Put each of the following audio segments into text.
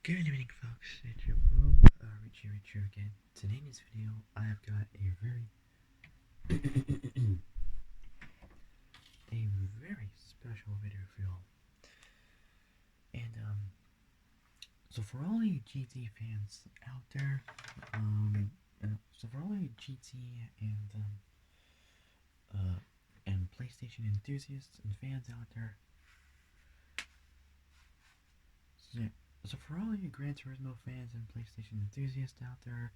Good evening, folks. It's your bro, Richie again. Today in this video, I have got a very, a very special video for y'all. And so for all you GT fans out there, so for all you GT and PlayStation enthusiasts and fans out there, so for all you Gran Turismo fans and PlayStation enthusiasts out there,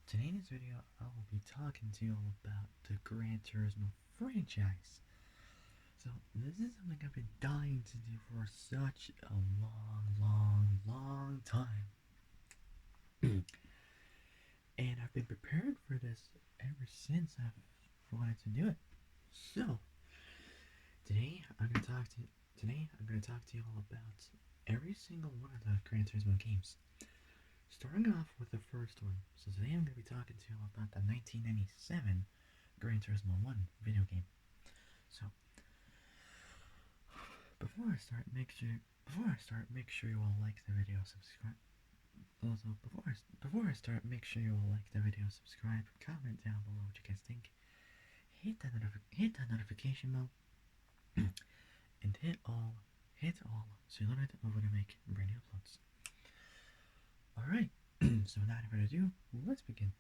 today in this video, I will be talking to you all about the Gran Turismo franchise. So, this is something I've been dying to do for such a long time. And I've been preparing for this ever since I've wanted to do it. So, today I'm gonna talk to you all about every single one of the Gran Turismo games. Starting off with the first one. So today I'm going to be talking to you all about the 1997 Gran Turismo 1 video game. So, before I start, make sure you all like the video, subscribe. Also, before I start, make sure you all like the video, subscribe, comment down below what you guys think. Hit that notification bell, and hit all, so you learn it over to make brand new uploads. Alright, so without further ado, let's begin.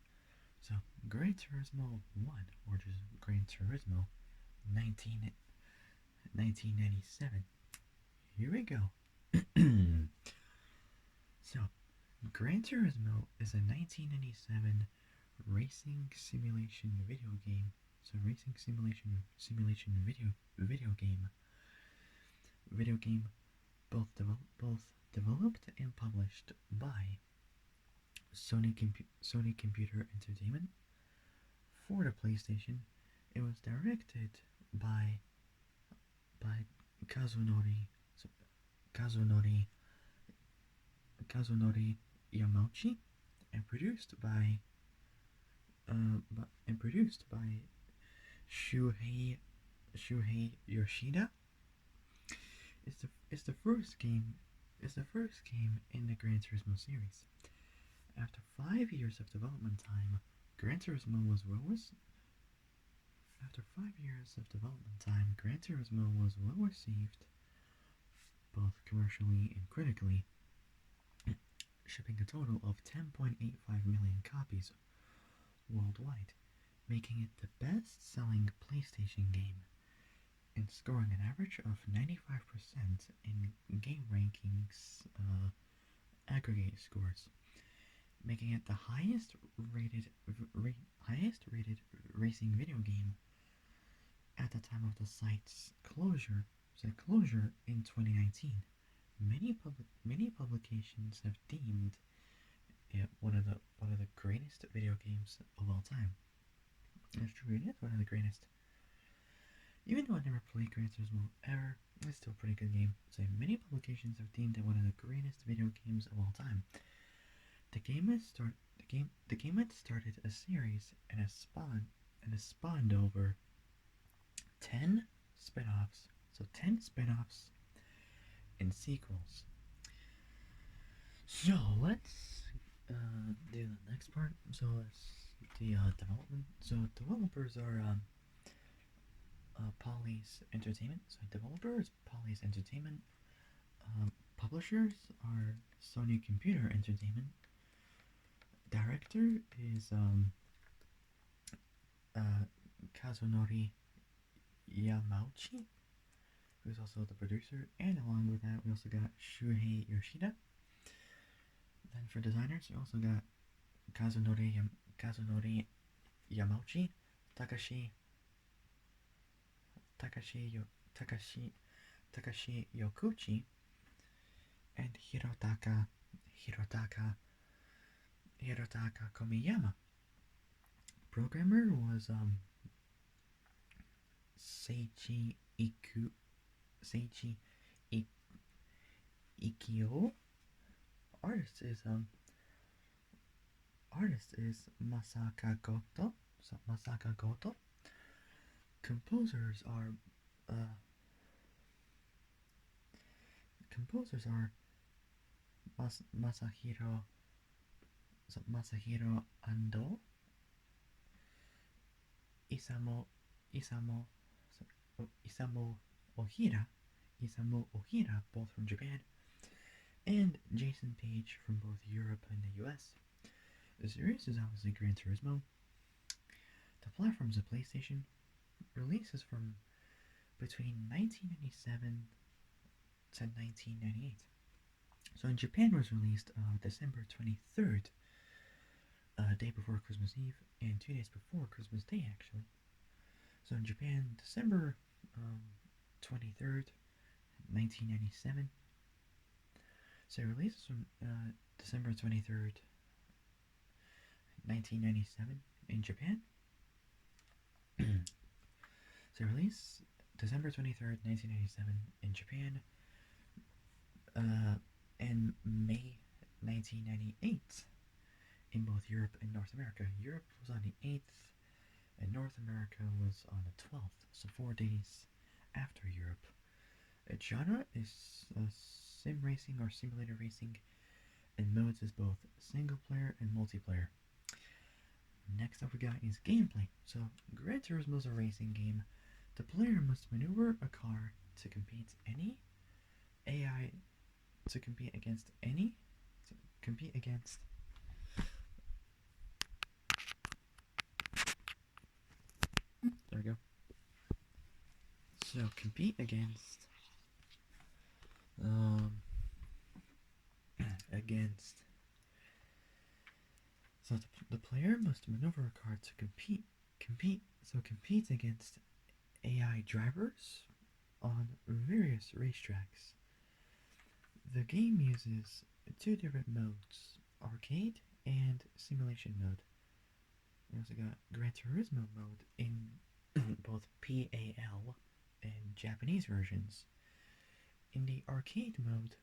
So, Gran Turismo 1, or just Gran Turismo 1997. Here we go. So, Gran Turismo is a 1997 racing simulation video game. So, racing simulation video game, both developed and published by Sony Computer Entertainment for the PlayStation. It was directed by Kazunori Yamauchi and produced by Shuhei Yoshida. It's the first game in the Gran Turismo series. After 5 years of development time, Gran Turismo was well received, both commercially and critically, shipping a total of 10.85 million copies worldwide, making it the best-selling PlayStation game, and scoring an average of 95% in game rankings aggregate scores, making it the highest rated racing video game at the time of the site's closure in 2019. Many publications have deemed it one of the greatest video games of all time. That's true, it is one of the greatest. Even though I never played Gran Turismo ever, it's still a pretty good game. So many publications have deemed it one of the greatest video games of all time. The game had started a series and has spawned over 10 spin-offs. So 10 spin-offs and sequels. So let's do the next part. So it's the development. So developers are Polly's Entertainment. So developer is Polly's Entertainment. Publishers are Sony Computer Entertainment. Director is Kazunori Yamauchi, who's also the producer, and along with that we also got Shuhei Yoshida. Then for designers we also got Kazunori Yamauchi, Takashi Yokuchi, and Hirotaka Komiyama. Programmer was Seichi Ikio. Artist is Masaka Goto. Composers are Masahiro Ando, Isamo Isamo Isamo Ohira, both from Japan, and Jason Page from both Europe and the US. The series is obviously Gran Turismo. The platforms of PlayStation. Releases from between 1997 to 1998. So in Japan was released December 23rd, day before Christmas Eve, and 2 days before Christmas Day actually. So in Japan, December 23rd, 1997. So it releases from December 23rd, 1997 in Japan. So release December 23rd, 1997 in Japan, and May 1998 in both Europe and North America. Europe was on the 8th, and North America was on the 12th, so 4 days after Europe. Its genre is sim racing or simulator racing, and modes is both single player and multiplayer. Next up we got is gameplay. So Gran Turismo is a racing game. The player must maneuver a car to compete any AI to compete against there we go. So compete um against so the player must maneuver a car to compete against AI drivers on various racetracks. The game uses two different modes, arcade and simulation mode. We also got Gran Turismo mode in both PAL and Japanese versions. In the arcade mode,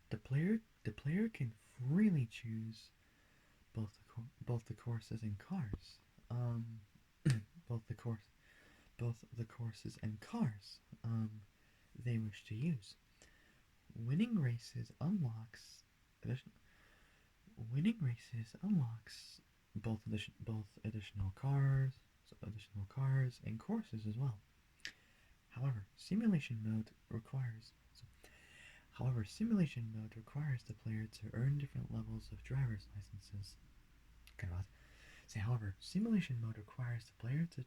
the player can freely choose both the courses and cars. Both the courses and cars they wish to use. Winning races unlocks both additional cars and courses as well. However, simulation mode requires the player to earn different levels of driver's licenses. However, simulation mode requires the player to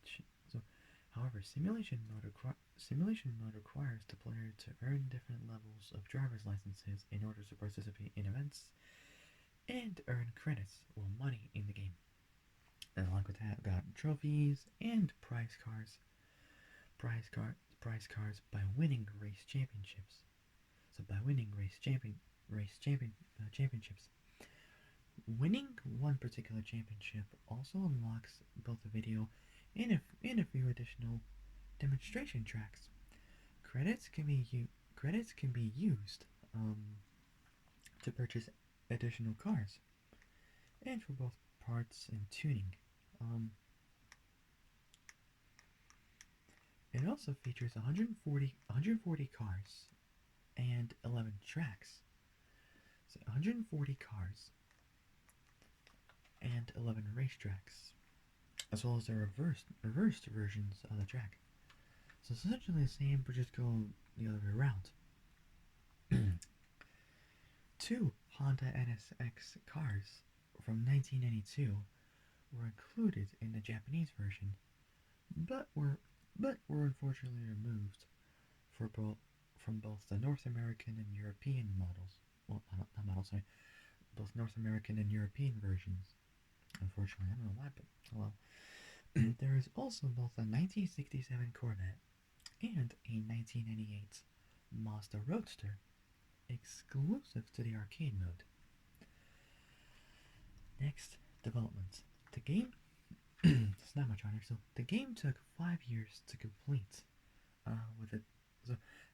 earn different levels of driver's licenses in order to participate in events and earn credits or money in the game. And along with that, got trophies and prize cards by winning race championships. So by winning championships, winning one particular championship also unlocks both a video and a few additional demonstration tracks. Credits can be used to purchase additional cars and for both parts and tuning. It also features 140 cars and 11 tracks. So 140 cars and 11 racetracks, as well as the reversed versions of the track. So it's essentially the same, but just go the other way around. Two Honda NSX cars from 1992 were included in the Japanese version, but were unfortunately removed from both the North American and European models. Well, not models, sorry, both North American and European versions. Unfortunately, I don't know why, but well. There is also both a 1967 Corvette and a 1998 Mazda Roadster, exclusive to the arcade mode. Next, development. The game. It's not much on here. So the game took 5 years to complete.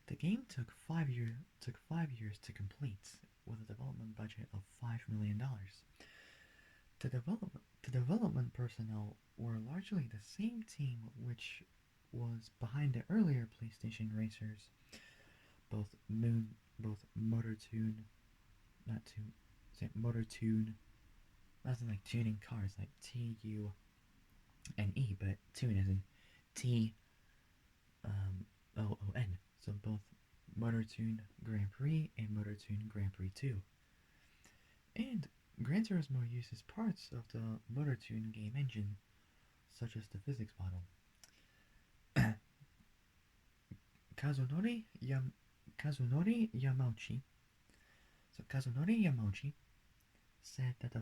The game took 5 years to complete with a development budget of $5 million. The development personnel were largely the same team which was behind the earlier PlayStation racers, both moon, both motor tune, not tune, say motor tune. That's like tuning cars, like T U N E, but tune as in T O O N. So both Motor Tune Grand Prix and Motor Tune Grand Prix 2. And Gran Turismo uses parts of the Motor Tune game engine, such as the physics model. Kazunori, Kazunori Yamauchi. So Kazunori Yamauchi said that the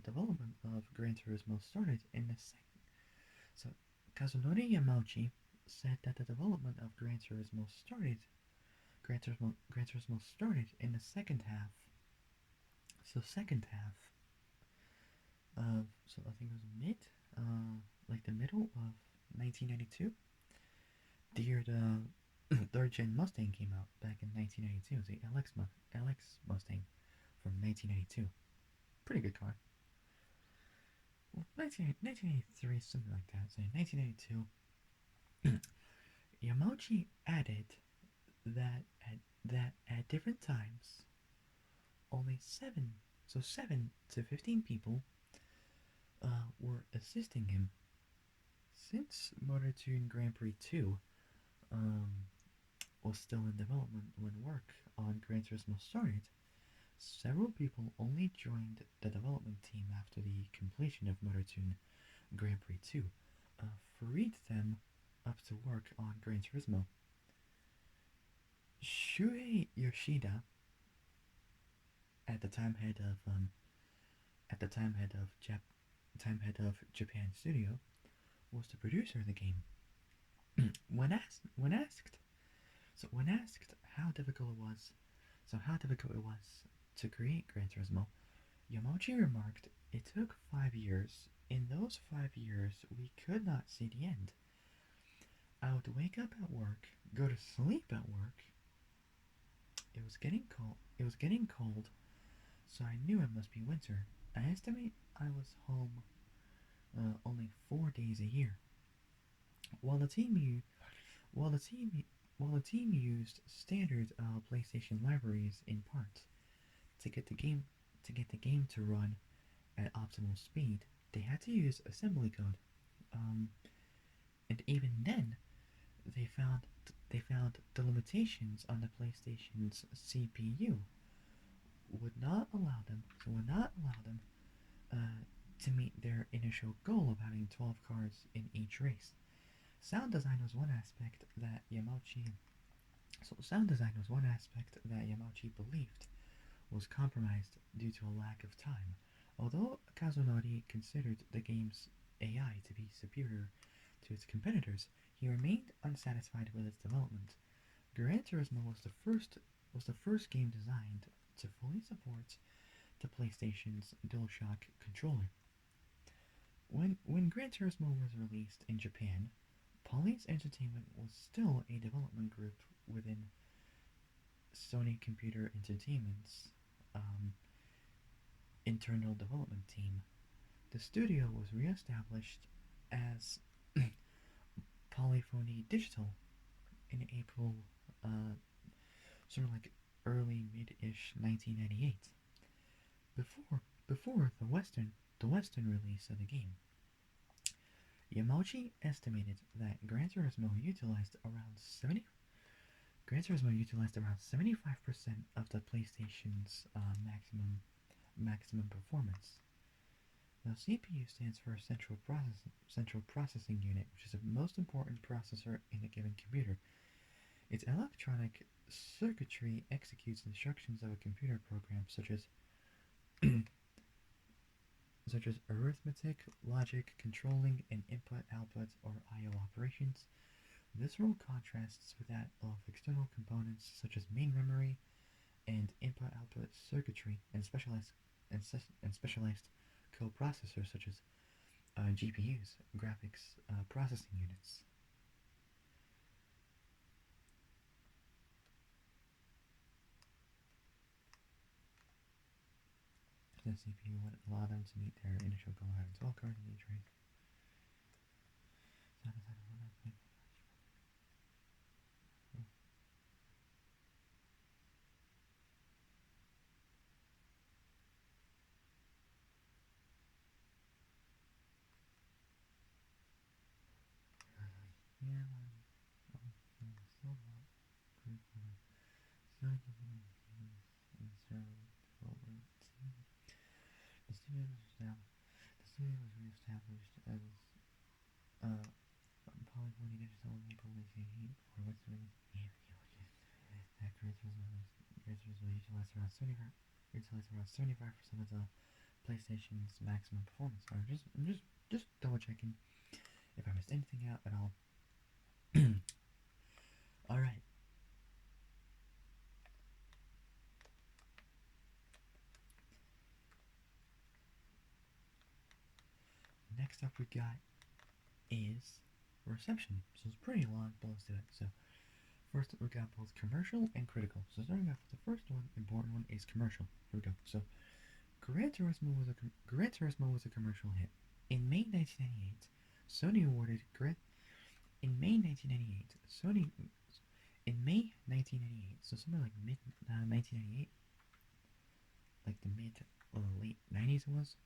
development of Gran Turismo started in the second. So Kazunori Yamauchi said that the development of Gran Turismo started in the second half. So second half of, so I think it was like the middle of 1992. The year the third gen Mustang came out back in 1992. It was the LX Mustang from 1992. Pretty good car. Well, 1983, something like that. So 1992, Yamauchi added that at different times, only 7 to 15 people were assisting him. Since Motor Tune Grand Prix 2 um, was still in development when work on Gran Turismo started, several people only joined the development team after the completion of Motor Tune Grand Prix 2, freed them up to work on Gran Turismo. Shuhei Yoshida, at the time head of Japan Studio, was the producer of the game. When asked how difficult it was to create Gran Turismo, Yamauchi remarked, "It took 5 years. In those 5 years, we could not see the end. I would wake up at work, go to sleep at work. It was getting cold. So I knew it must be winter. I estimate I was home only 4 days a year. While the team while the team while the team used standard PlayStation libraries in part to get the game to run at optimal speed, they had to use assembly code. Um, and even then, they found the limitations on the PlayStation's CPU would not allow them to meet their initial goal of having 12 cars in each race. Sound design was one aspect that Yamauchi believed was compromised due to a lack of time. Although Kazunori considered the game's AI to be superior to its competitors, he remained unsatisfied with its development. Gran Turismo was the first game designed to fully support the PlayStation's DualShock controller. When Gran Turismo was released in Japan, Polys Entertainment was still a development group within Sony Computer Entertainment's internal development team. The studio was re-established as Polyphony Digital in April, sort of like early mid-ish 1998, before the Western release of the game. Yamauchi estimated that Gran Turismo utilized around 75% of the PlayStation's maximum performance. Now, CPU stands for Central Processing Unit, which is the most important processor in a given computer. Its electronic circuitry executes instructions of a computer program such as arithmetic, logic, controlling, and input-output or I/O operations. This role contrasts with that of external components such as main memory and input-output circuitry and specialized coprocessors such as GPUs, graphics processing units. The CPU would allow them to meet their initial goal of having 12 cards in each race. The studio was re-established as uh, Polyphony Digital Maple Leaf for what's released that utilize around 75% of the PlayStation's maximum performance. I'm just double checking if I missed anything out at all. All right. Next up we got is reception. So it's pretty long, but let's do it. So first we got both commercial and critical. So starting off with the first one, important one is commercial. Here we go. So Gran Turismo was a commercial hit. In May 1998, Sony awarded Gran in May 1998, Sony in May 1998, so something like mid 1998, like the mid or late 90s it was.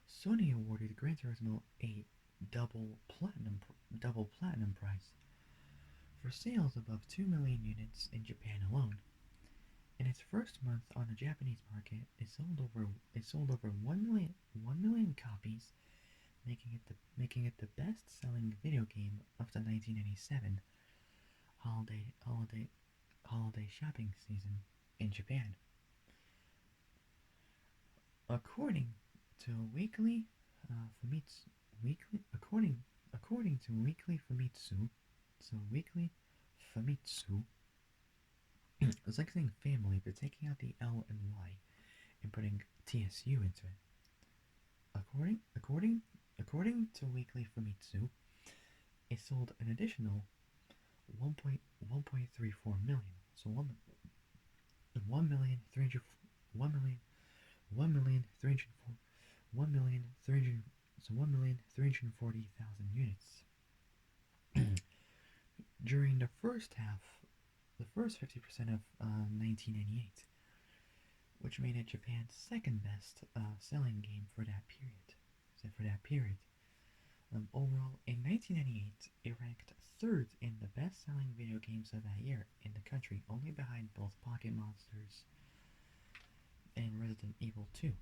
Sony awarded Gran Turismo a double platinum prize for sales above 2 million units in Japan alone. In its first month on the Japanese market, it sold over 1 million copies, making it the best-selling video game of the 1997 holiday shopping season in Japan. According to Weekly Famitsu, according to Weekly Famitsu, so Weekly Famitsu, it's like saying family, but taking out the L and Y and putting TSU into it. According to Weekly Famitsu, it sold an additional 1.34 million. So 1 million 300 1 million 1 million 300 1 million 300 so 1,340,000 units. During the first 50% of 1998, which made it Japan's second best selling game for that period. Overall, in 1998, it ranked third in the best-selling video games of that year in the country, only behind both Pocket Monsters and Resident Evil 2.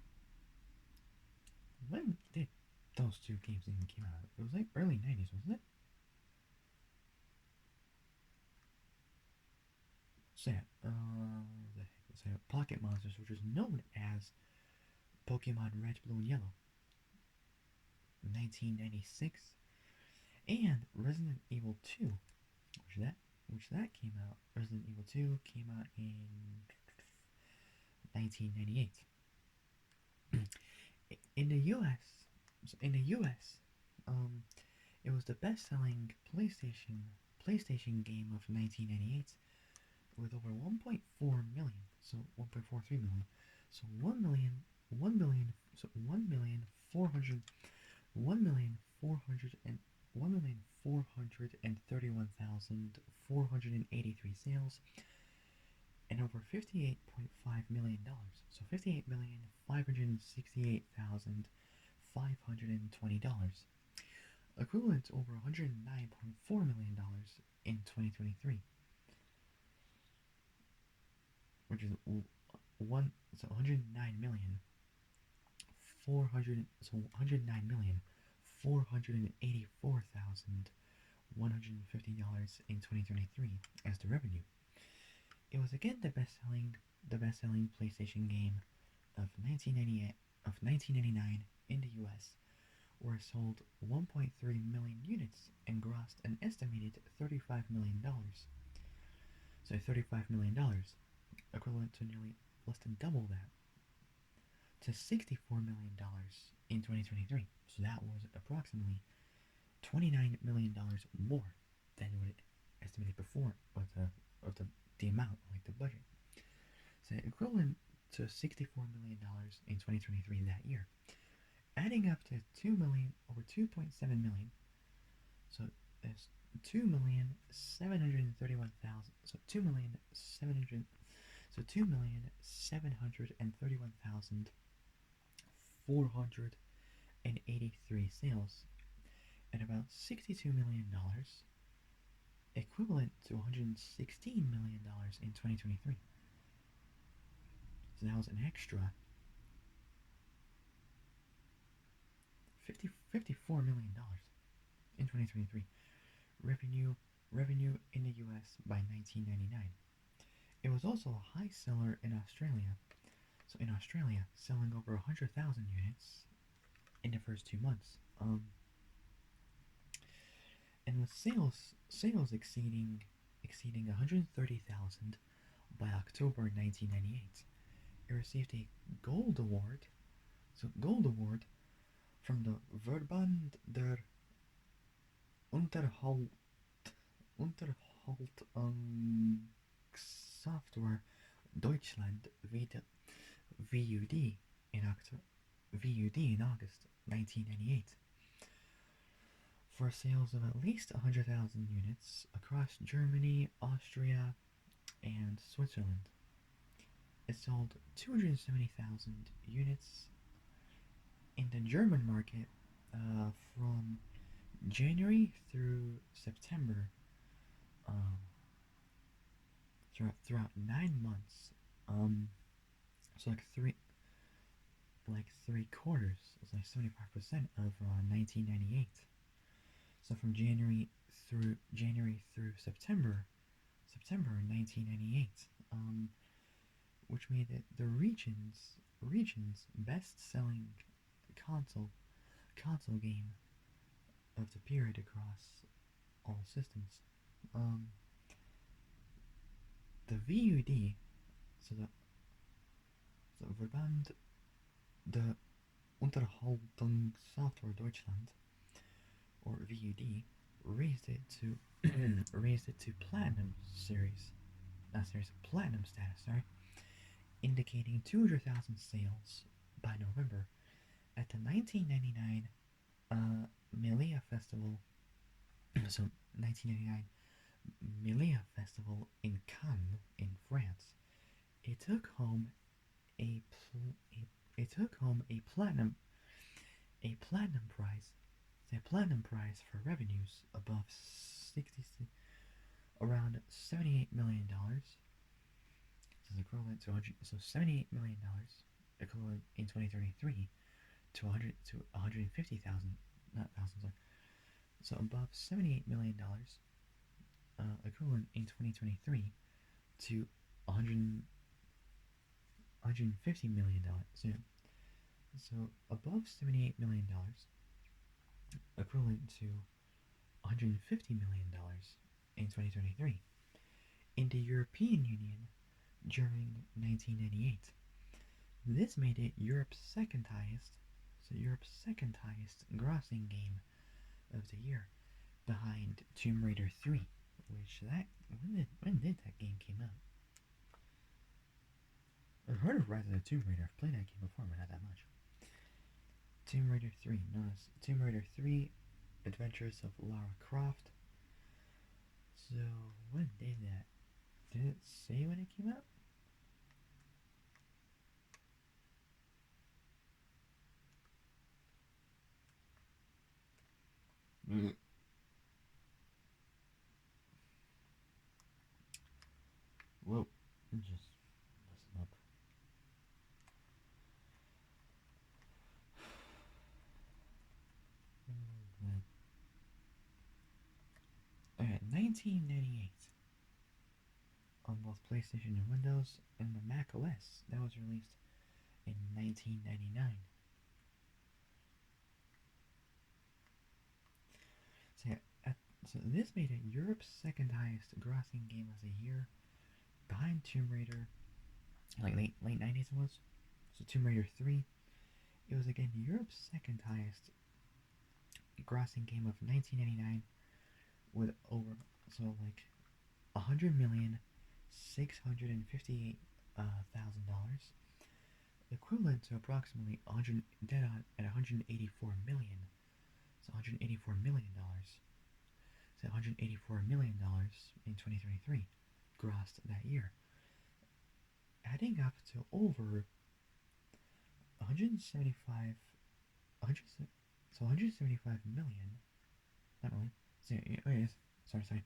When did those two games even came out? It was like early 90s, wasn't it? So, Pocket Monsters, which was known as Pokemon Red, Blue, and Yellow, 1996, and Resident Evil 2, which that came out. Resident Evil 2 came out in 1998. In the U.S., it was the best-selling PlayStation game of 1998 with over 1.4 million, so 1.43 million, so 1 million, 1 million, so 1,431,483 sales, and over $58.5 million, so $58,568,520, equivalent to over $109.4 million in 2023, which is 109,484,150 in 2023 as the revenue. It was again the best-selling PlayStation game of 1999 in the U.S., where it sold 1.3 million units and grossed an estimated $35 million. So $35 million, equivalent to nearly less than double that, to $64 million in 2023. So that was approximately $29 million more than what it estimated before, of the amount, like the budget. So equivalent to $64 million in 2023 that year, adding up to 2 million over 2.7 million. So that's 2,731,000. So 2,731,483 sales, at about $62 million, equivalent to $116 million in 2023. So that was an extra 54 million dollars in 2023. Revenue revenue in the US by 1999. It was also a high seller in Australia. So in Australia, selling over 100,000 units in the first 2 months. And with sales exceeding 130,000 by October 1998, it received a gold award. So gold award from the Verband der Unterhalt Software Deutschland VUD in August 1998 for sales of at least 100,000 units across Germany, Austria, and Switzerland. It sold 270,000 units in the German market from January through September, um, throughout 9 months. So like 3 quarters, it's like 75% of 1998. So from January through September 1998, which made it the region's best-selling console console game of the period across all systems. Um, the VUD, so the Verband der Unterhaltungssoftware Deutschland, or VUD, raised it to platinum platinum status, sorry, indicating 200,000 sales by November at the 1999 Melia Festival. So 1999 Melia Festival in Cannes, in France. It took home a platinum prize. A platinum prize for revenues above 60 around $78 million. This is equivalent to 100, so $78 million equivalent in 2033 to 150,000, not thousands, sorry. So above $78 million, equivalent in 2023 to 150 million dollars. So above $78 million, equivalent to $150 million in 2023. In the European Union during 1998, this made it Europe's second highest grossing game of the year, behind Tomb Raider 3, which when did that game came out? I've heard of Rise of the Tomb Raider. I've played that game before, but not that much. Tomb Raider 3. Notice Tomb Raider 3 Adventures of Lara Croft. So, when did that? Did it say when it came out? Whoa. Just listen up. Alright, 1998. On both PlayStation and Windows, and the Mac OS. That was released in 1999. So, yeah, so this made it Europe's second highest grossing game of the year, behind Tomb Raider, like late 90s it was. So Tomb Raider 3. It was again Europe's second highest grossing game of 1999, with over, so like $100,658,000, equivalent to approximately 100 dead on at 184 million. So $184 million. So $184 million in 2023 grossed that year, adding up to over 175 100, so 175 million not really. So, oh yes, sorry.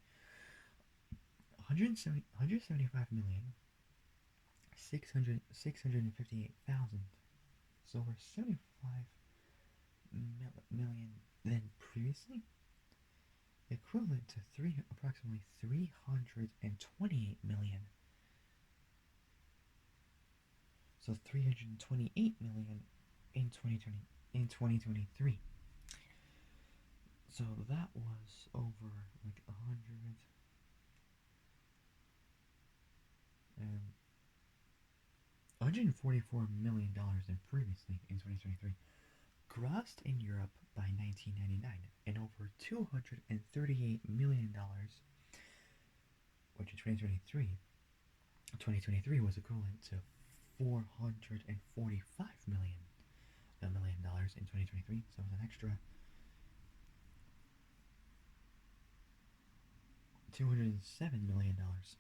175 million 658,000. So over 75 million than previously, equivalent to approximately 328 million. So 328 million in 2023. So that was over like 144 million dollars in previously in 2023, grossed in Europe by 1999, and over 238 million dollars, which in 2023 was equivalent to 445 million dollars in 2023. So it was an extra 207 million dollars.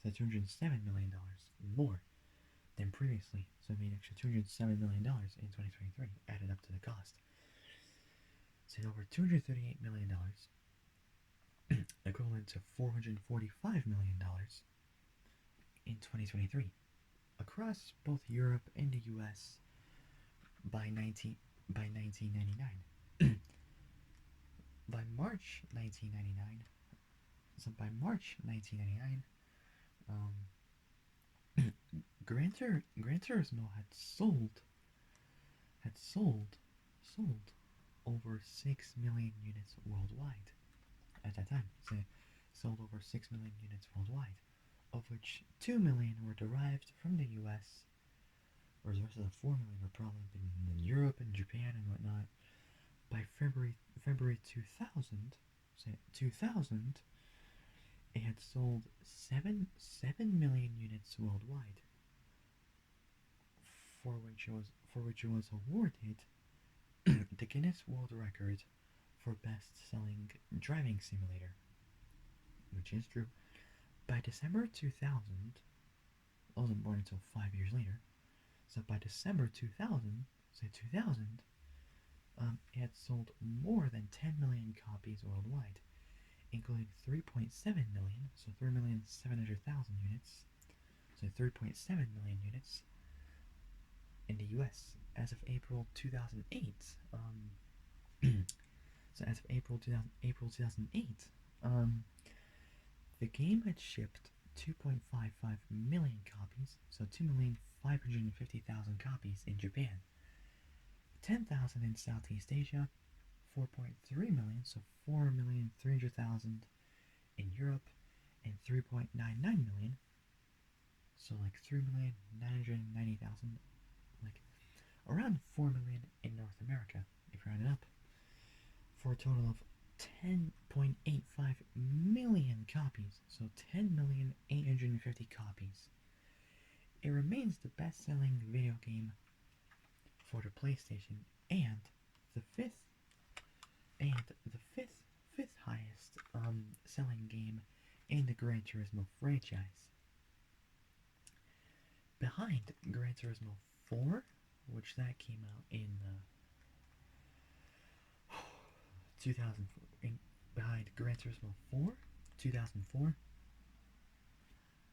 So $207 million more than previously. So it made an extra $207 million in 2023 added up to the cost. So over $238 million, equivalent to $445 million in 2023, across both Europe and the U.S. by 1999. By March 1999, so by March 1999, Gran Turismo had sold over 6 million units worldwide at that time. So sold over 6 million units worldwide, of which 2 million were derived from the US, whereas the rest of the 4 million were probably in Europe and Japan and whatnot. By February 2000, it had sold 7 million units worldwide, for which it was awarded the Guinness World Record for best-selling driving simulator, which is true. By December 2000, I wasn't born until 5 years later, so by December 2000, it had sold more than 10 million copies worldwide, including 3.7 million, so 3,700,000 units, so 3.7 million units in the US as of April 2008. So as of April 2008, the game had shipped 2.55 million copies, so 2,550,000 copies in Japan, 10,000 in Southeast Asia, 4.3 million, so 4,300,000 in Europe, and 3.99 million, so like 3,990,000, like around 4 million in North America, if you round it up, for a total of 10.85 million copies, so 10,850 copies. It remains the best-selling video game for the PlayStation and the fifth highest selling game in the Gran Turismo franchise, behind Gran Turismo 4, which that came out in 2004. Behind Gran Turismo 4, 2004,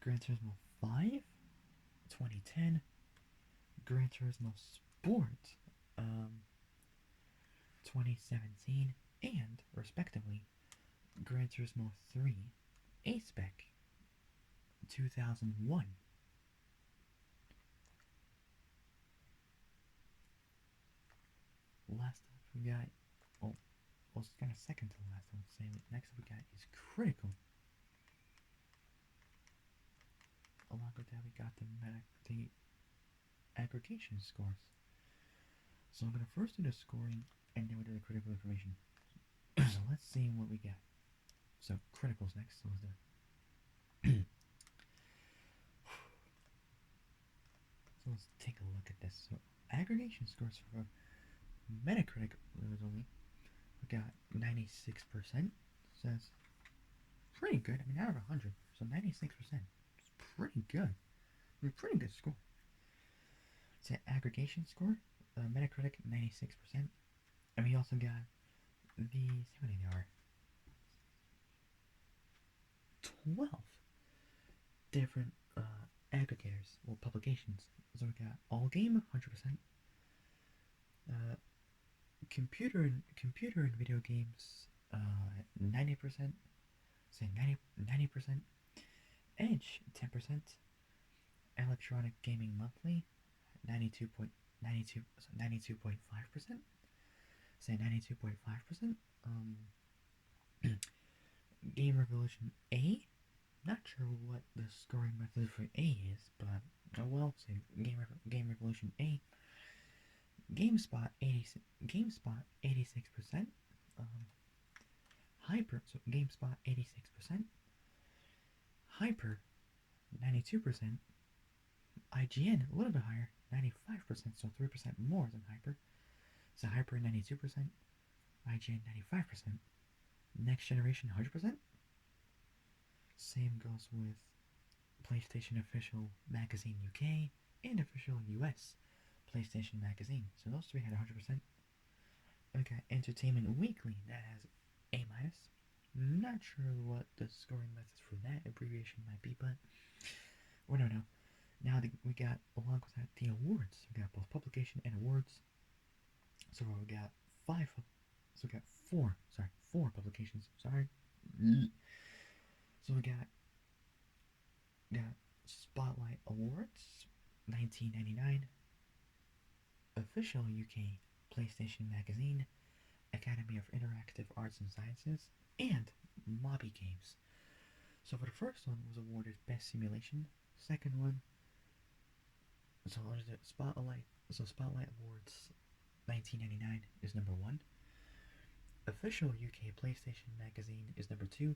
Gran Turismo 5, 2010, Gran Turismo Sport, 2017, and, respectively, Gran Turismo 3 A-Spec, 2001. Last up we got, well, it's kind of second to last, I would say. Next up we got is Critical. Along with that we got the aggregation scores. So I'm going to first do the scoring, and then we'll do the critical information. So let's see what we got. So criticals next. So so let's take a look at this. So aggregation scores for Metacritic only. We got 96%. So that's pretty good. I mean, out of 100, so 96%. It's pretty good. I mean, pretty good score. It's an aggregation score. Metacritic 96%. And we also got the, how many there are? 12 different aggregators or publications. So we got All Game 100%, uh, computer and video games 90%, say 90%, Edge 10%, Electronic Gaming Monthly 92.5%, say 92.5%. Game Revolution A. Not sure what the scoring method for A is, but well, say Game Revolution A. GameSpot 86%. Um, Hyper, so GameSpot 86%. Hyper 92%. IGN a little bit higher, 95%, so 3% more than Hyper. So Hyper 92%, IGN 95%. Next Generation 100%. Same goes with PlayStation Official Magazine UK and Official US PlayStation Magazine. So those three had 100%. Okay, Entertainment Weekly, that has A minus. Not sure what the scoring methods for that abbreviation might be, but we don't know. Now we got, along with that, the awards. We got both publication and awards. So we got so we got four publications. Sorry. So we got Spotlight Awards, 1999, Official UK PlayStation Magazine, Academy of Interactive Arts and Sciences, and Mobby Games. So for the first one was awarded Best Simulation. Second one, so the Spotlight Awards 1999 is number one. Official UK PlayStation Magazine is number two.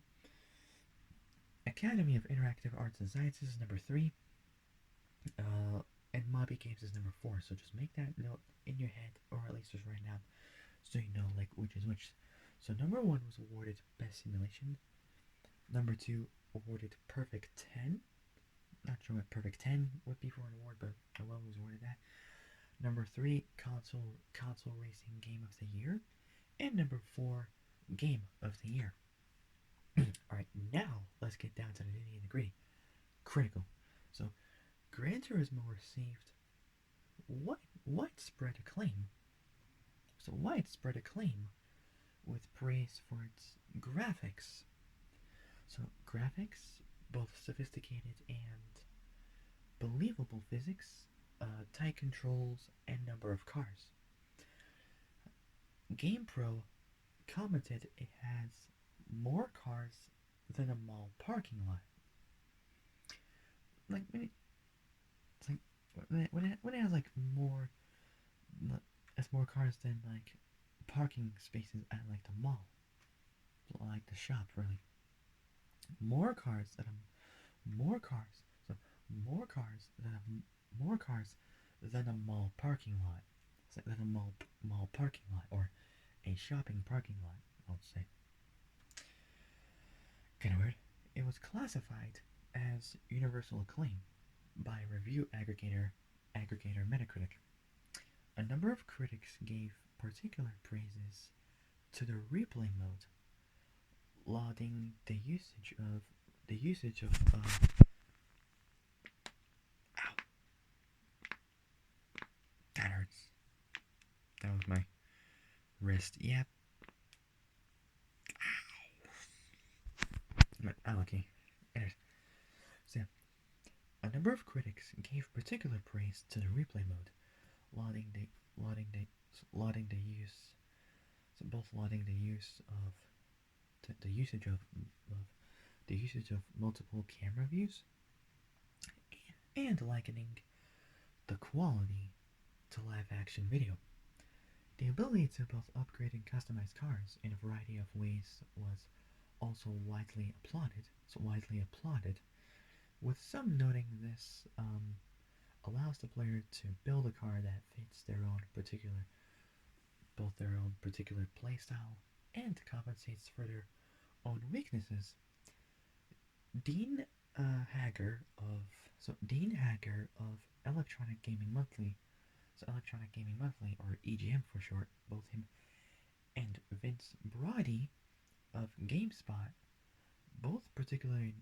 Academy of Interactive Arts and Sciences is number three. And Mobby Games is number four. So just make that note in your head, or at least just right now, so you know like which is which. So number one was awarded Best Simulation. Number two awarded Perfect 10. Not sure what Perfect 10 would be for an award, but well was awarded that. Number three, console racing game of the year, and number four, game of the year. All right, now let's get down to the nitty and the gritty. Critical. So, Gran Turismo received widespread acclaim. So widespread acclaim with praise for its graphics. So graphics, both sophisticated and believable physics, tight controls, and number of cars. GamePro commented it has more cars than a mall parking lot. Like it's like when it has like more, it's more cars than like parking spaces at like the mall, like the shop really. More cars than more cars, so more cars than a mall parking lot. So than a mall parking lot or a shopping parking lot, I would say. Kind of weird. It was classified as universal acclaim by review aggregator Metacritic. A number of critics gave particular praises to the replay mode, lauding the usage of ow, that hurts. That was my wrist. Yep. Ow. Okay. Anyways, so yeah, a number of critics gave particular praise to the replay mode, lauding the lauding the lauding the use, so both lauding the use of the usage of multiple camera views, and likening the quality to live action video. The ability to both upgrade and customize cars in a variety of ways was also widely applauded, with some noting this allows the player to build a car that fits their own particular playstyle and compensates for their own weaknesses. Dean Hager of Electronic Gaming Monthly Electronic Gaming Monthly, or EGM for short, both him and Vince Brody of GameSpot both particularly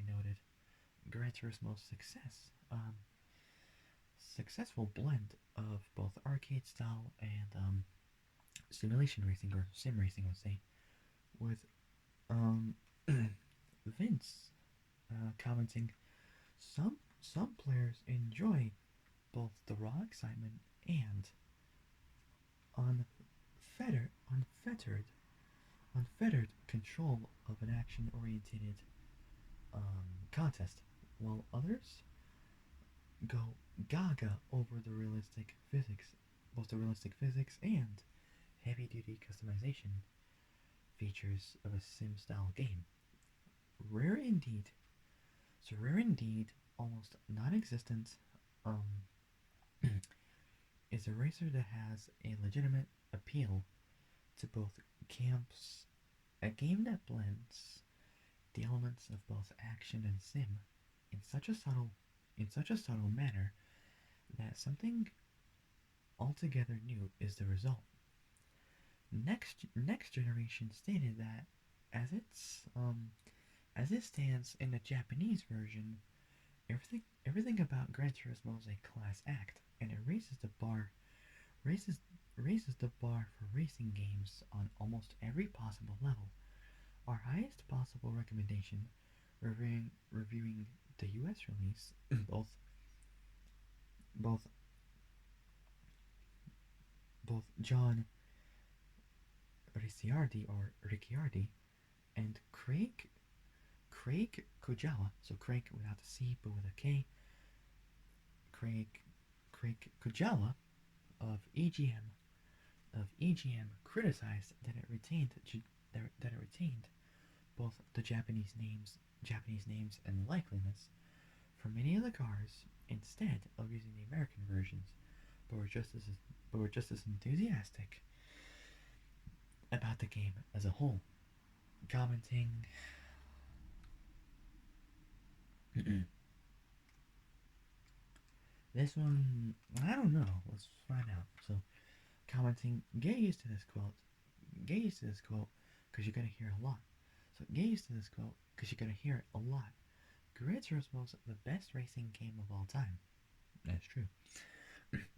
noted Gran Turismo's successful blend of both arcade style and simulation racing, or sim racing, I would say, with um, Vince commenting, some players enjoy both the raw excitement and unfettered unfettered unfettered control of an action-oriented contest, while others go gaga over the realistic physics and heavy-duty customization features of a sim-style game. Rare indeed. So rare indeed, almost non-existent, um, is a racer that has a legitimate appeal to both camps. A game that blends the elements of both action and sim in such a subtle manner that something altogether new is the result. Next generation stated that as it stands in the Japanese version, everything about Gran Turismo is a class act, and it raises raises the bar for racing games on almost every possible level. Our highest possible recommendation, reviewing the U.S. release, both both John Ricciardi and Craig Kujawa, so Craig without the C but with a K, Craig Kujawa of EGM criticized that it retained both the Japanese names and likeliness for many of the cars instead of using the American versions, but were just as enthusiastic about the game as a whole, commenting. This one, I don't know. Let's find out. So, commenting, get used to this quote. Get used to this quote, because you're gonna hear a lot. So, get used to this quote, because you're gonna hear it a lot. Gran Turismo's the best racing game of all time. That's true.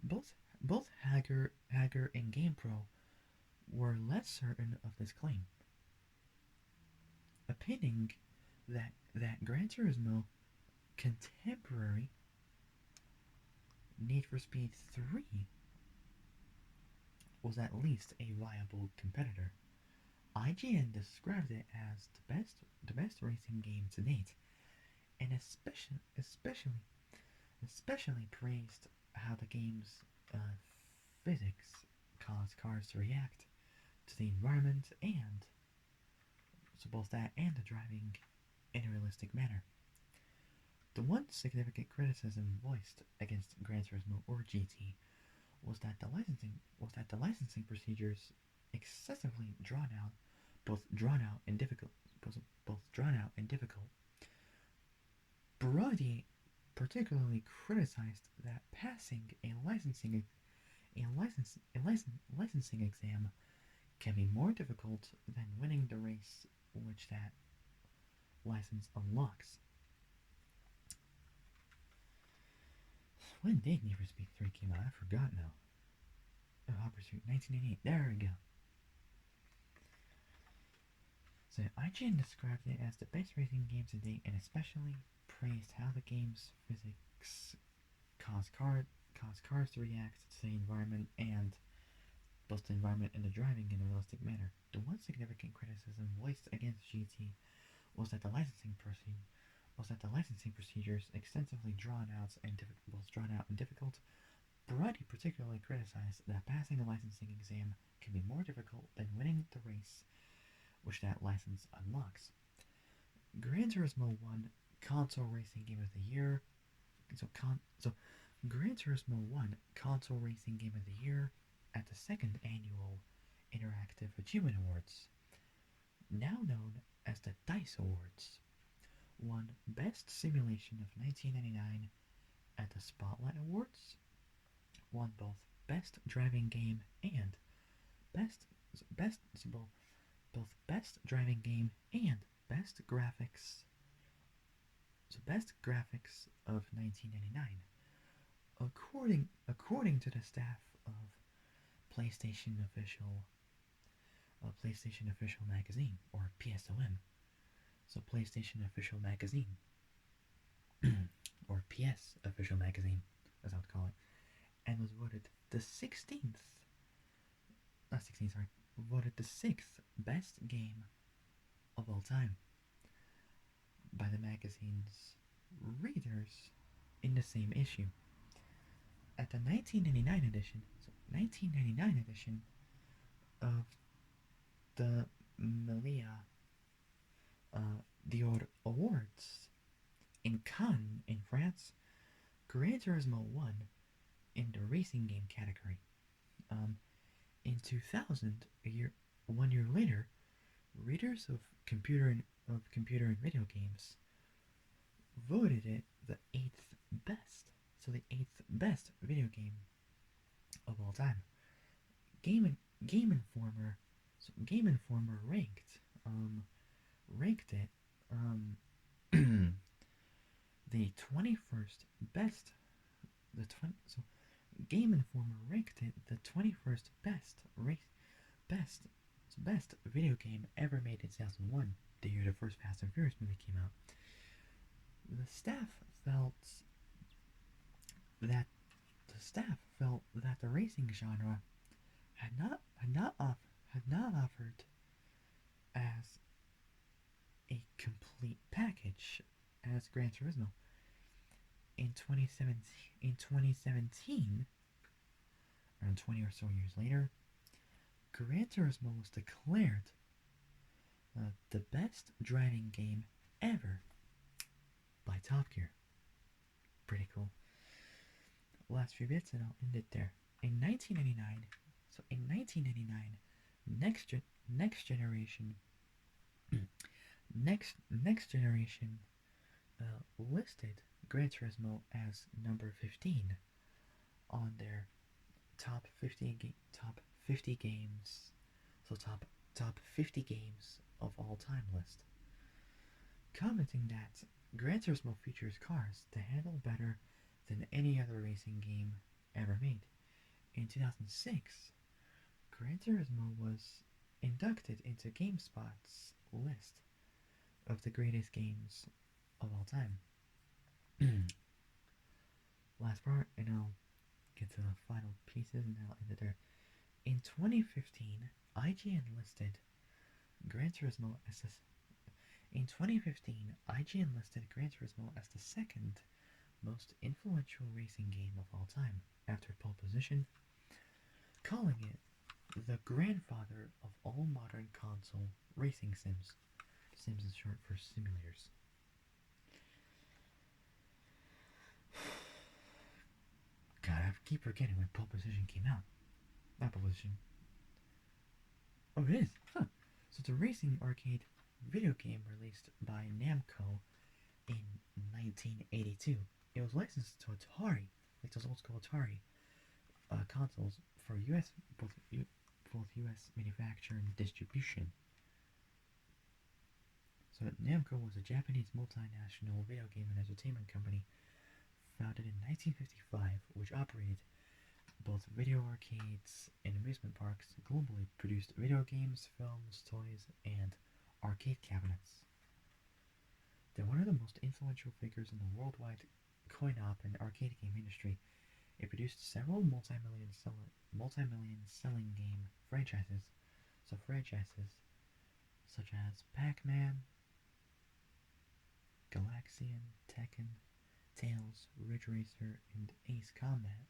Both Hager and GamePro were less certain of this claim, opinion that Gran Turismo contemporary Need for Speed 3 was at least a viable competitor. IGN described it as the best racing game to date, and especially praised how the game's physics cause cars to react to the environment, and so both that and the driving in a realistic manner. The one significant criticism voiced against Gran Turismo or GT was that the licensing procedures excessively drawn out, both drawn out and difficult, both drawn out and difficult. Brody particularly criticized that passing licensing exam can be more difficult than winning the race which that license unlocks. When did Need for Speed 3 came out? I forgot now. Oh, Hot Pursuit, 1988. There we go. So IGN described it as the best racing game to date, and especially praised how the game's physics cause cars to react to the environment, and both the environment and the driving in a realistic manner. The one significant criticism voiced against GT was that the licensing procedures extensively drawn out and difficult. Brody particularly criticized that passing a licensing exam can be more difficult than winning the race which that license unlocks. Gran Turismo won Console Racing Game of the Year. So Gran Turismo won Console Racing Game of the Year at the second annual Interactive Achievement Awards, now known as the DICE Awards. Won Best Simulation of 1999 at the Spotlight Awards. won both Best Driving Game and Best Best well, both Best Driving Game and Best Graphics. So Best Graphics of 1999, according to the staff of PlayStation Official Magazine, or PSOM. So PlayStation Official Magazine, or PS Official Magazine, as I would call it, and was voted the 16th, not 16th, sorry, voted the 6th best game of all time by the magazine's readers in the same issue. At the 1999 edition of the Melia Dior Awards in Cannes, in France, Gran Turismo won in the racing game category. Um, in 2000, 1 year later, readers of computer and video games voted it the eighth best. So the eighth best video game of all time. Game Informer, so Game Informer ranked it the 21st best. So Game Informer ranked it the 21st best best video game ever made in 2001, the year the first Fast and Furious movie came out. The staff felt that the racing genre had not offered as a complete package as Gran Turismo. In 2017, around 20 or so years later, Gran Turismo was declared the best driving game ever by Top Gear. Pretty cool. Last few bits and I'll end it there. In 1999, next generation listed Gran Turismo as number 15 on their top 50 games, so top 50 games of all time list, commenting that Gran Turismo features cars that handle better than any other racing game ever made. In 2006, Gran Turismo was inducted into GameSpot's list of the greatest games of all time. Last part, and I'll get to the final pieces and I'll end it there. In 2015, IGN listed Gran Turismo as the in 2015, IGN listed Gran Turismo as the second most influential racing game of all time, after Pole Position, calling it the grandfather of all modern console racing sims. Sims is short for simulators. God, I keep forgetting when Pole Position came out. Not Pole Position. Oh, it is. Huh. So it's a racing arcade video game released by Namco in 1982. It was licensed to Atari, like those old school Atari consoles, for both U.S. manufacture and distribution. So Namco was a Japanese multinational video game and entertainment company founded in 1955, which operated both video arcades and amusement parks, globally produced video games, films, toys, and arcade cabinets. They're one of the most influential figures in the worldwide coin-op and arcade game industry. It produced several multi-million selling game franchises, such as Pac-Man, Galaxian, Tekken, Tails, Ridge Racer, and Ace Combat.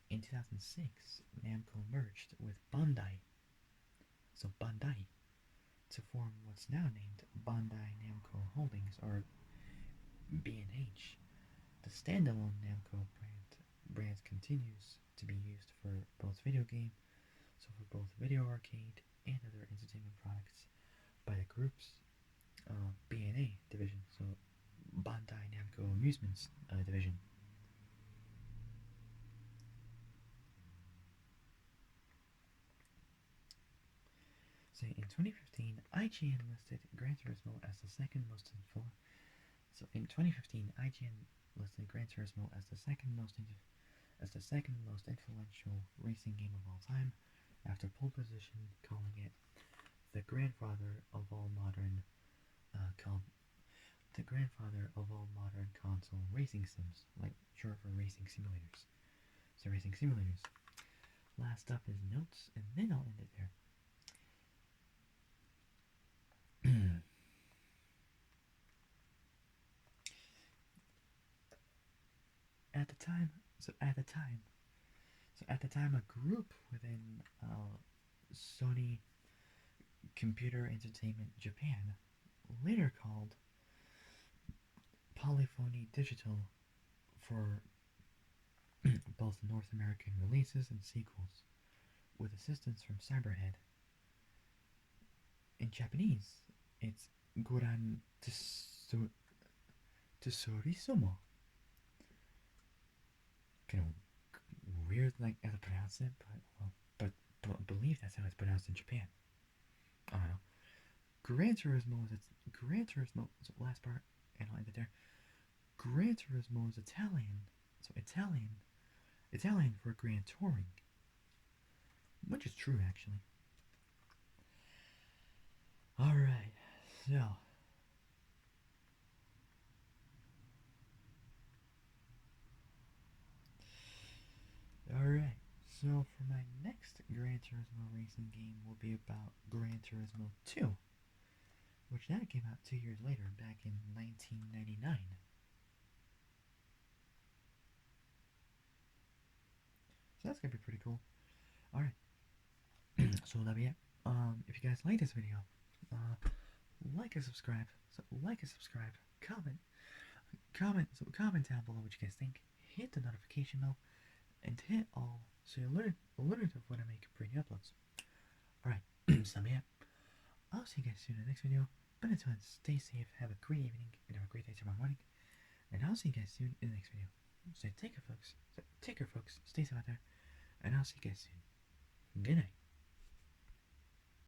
In 2006, Namco merged with Bandai, to form what's now named Bandai Namco Holdings, or B&H. The standalone Namco brand continues to be used for both video arcade and other entertainment products by the group's B&A division, so Bandai Namco Amusements division. So in 2015, IGN listed Gran Turismo as the second most influential. So in 2015, IGN listed Gran Turismo as the second most influential racing game of all time, after pole position, calling it the grandfather of all modern called the grandfather of all modern console racing sims, like short for racing simulators. So racing simulators. Last up is notes, and then I'll end it there. at the time, so at the time, a group within Sony Computer Entertainment Japan, later called Polyphony Digital, for both North American releases and sequels, with assistance from Cyberhead. In Japanese, it's Gran Turismo. Kind of weird, like how to pronounce it, but well, but I believe that's how it's pronounced in Japan. I don't know. Gran Turismo is Gran Turismo. So last part, and I'll end it there. Gran Turismo is Italian, so Italian for Grand Touring, which is true actually. All right, so Alright, so for my next Gran Turismo racing game will be about Gran Turismo 2, which that came out 2 years later, back in 1999. So that's gonna be pretty cool. Alright, so that'll be it. If you guys like this video, uh, like and subscribe. So like and subscribe. Comment down below what you guys think. Hit the notification bell and hit all so you're alerted of when I make brand new uploads. Alright, so that'll be it. I'll see you guys soon in the next video. But until then, stay safe, have a great evening, and have a great day tomorrow morning. And I'll see you guys soon in the next video. So take care, folks. Stay safe out there. And I'll see you guys soon. Good night.